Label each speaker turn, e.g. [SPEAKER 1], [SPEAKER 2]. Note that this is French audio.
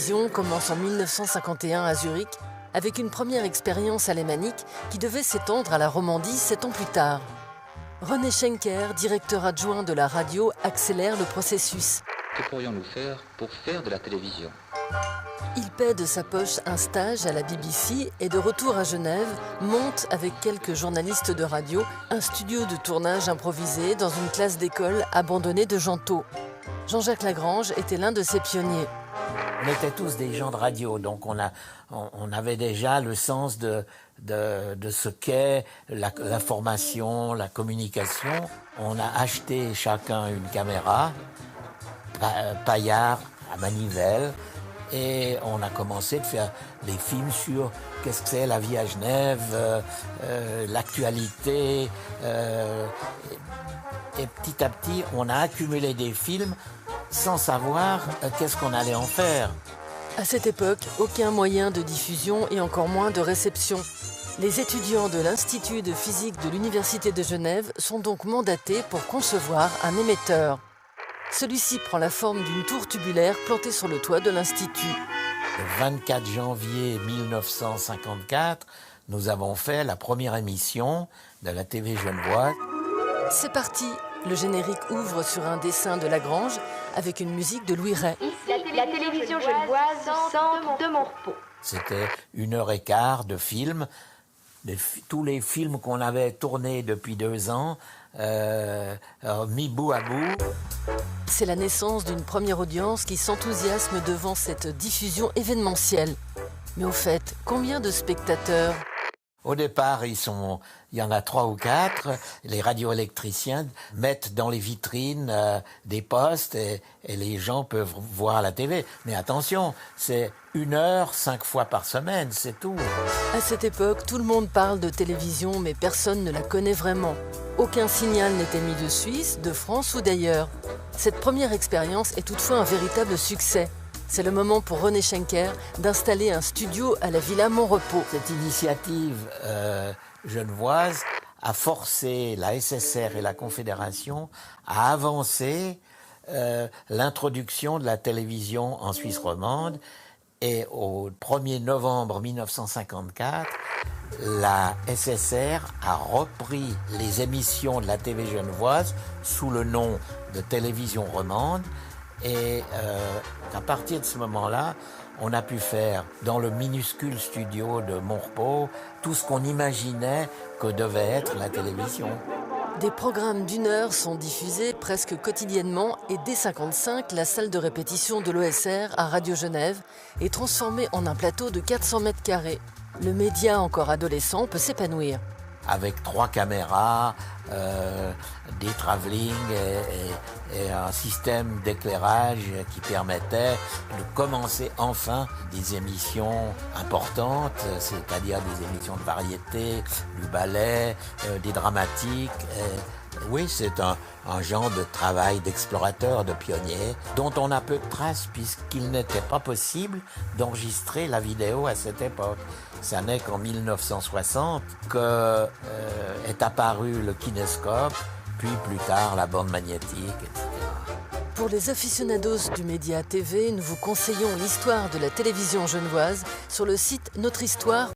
[SPEAKER 1] télévision commence en 1951 à Zurich, avec une première expérience alémanique qui devait s'étendre à la Romandie 7 ans plus tard. René Schenker, directeur adjoint de la radio, accélère le processus.
[SPEAKER 2] Que pourrions-nous faire pour faire de la télévision ?
[SPEAKER 1] Il paie de sa poche un stage à la BBC et de retour à Genève, monte avec quelques journalistes de radio un studio de tournage improvisé dans une classe d'école abandonnée de Gentot. Jean-Jacques Lagrange était l'un de ses pionniers.
[SPEAKER 3] On était tous des gens de radio, donc on avait déjà le sens de ce qu'est l'information, la communication. On a acheté chacun une caméra, paillard à manivelle, et on a commencé de faire des films sur qu'est-ce que c'est la vie à Genève, l'actualité. Et petit à petit, on a accumulé des films sans savoir qu'est-ce qu'on allait en faire.
[SPEAKER 1] À cette époque, aucun moyen de diffusion et encore moins de réception. Les étudiants de l'Institut de physique de l'Université de Genève sont donc mandatés pour concevoir un émetteur. Celui-ci prend la forme d'une tour tubulaire plantée sur le toit de l'Institut.
[SPEAKER 3] Le 24 janvier 1954, nous avons fait la première émission de la TV genevoise.
[SPEAKER 1] C'est parti. Le générique ouvre sur un dessin de Lagrange avec une musique de Louis Ray.
[SPEAKER 4] La télévision genevoise, centre de mon repos.
[SPEAKER 3] C'était 1h15 de film. Tous les films qu'on avait tournés depuis 2 ans, mis bout à bout.
[SPEAKER 1] C'est la naissance d'une première audience qui s'enthousiasme devant cette diffusion événementielle. Mais au fait, combien de spectateurs ?
[SPEAKER 3] Au départ, il y en a 3 ou 4. Les radioélectriciens mettent dans les vitrines des postes et les gens peuvent voir la télé. Mais attention, c'est 1 heure, 5 fois par semaine, c'est tout.
[SPEAKER 1] À cette époque, tout le monde parle de télévision, mais personne ne la connaît vraiment. Aucun signal n'est émis de Suisse, de France ou d'ailleurs. Cette première expérience est toutefois un véritable succès. C'est le moment pour René Schenker d'installer un studio à la Villa Montrepos.
[SPEAKER 3] Cette initiative genevoise a forcé la SSR et la Confédération à avancer l'introduction de la télévision en Suisse romande. Et au 1er novembre 1954, la SSR a repris les émissions de la TV genevoise sous le nom de Télévision romande. Et à partir de ce moment-là, on a pu faire dans le minuscule studio de Montrepos tout ce qu'on imaginait que devait être la télévision.
[SPEAKER 1] Des programmes d'1 heure sont diffusés presque quotidiennement et dès 1955, la salle de répétition de l'OSR à Radio Genève est transformée en un plateau de 400 mètres carrés. Le média encore adolescent peut s'épanouir.
[SPEAKER 3] Avec 3 caméras, des travelling et un système d'éclairage qui permettait de commencer enfin des émissions importantes, c'est-à-dire des émissions de variété, du ballet, des dramatiques. Oui, c'est un genre de travail d'explorateur, de pionnier, dont on a peu de traces puisqu'il n'était pas possible d'enregistrer la vidéo à cette époque. Ça n'est qu'en 1960 est apparu le kinéscope, puis plus tard la bande magnétique, etc.
[SPEAKER 1] Pour les aficionados du média TV, nous vous conseillons l'histoire de la télévision genevoise sur le site Notre Histoire.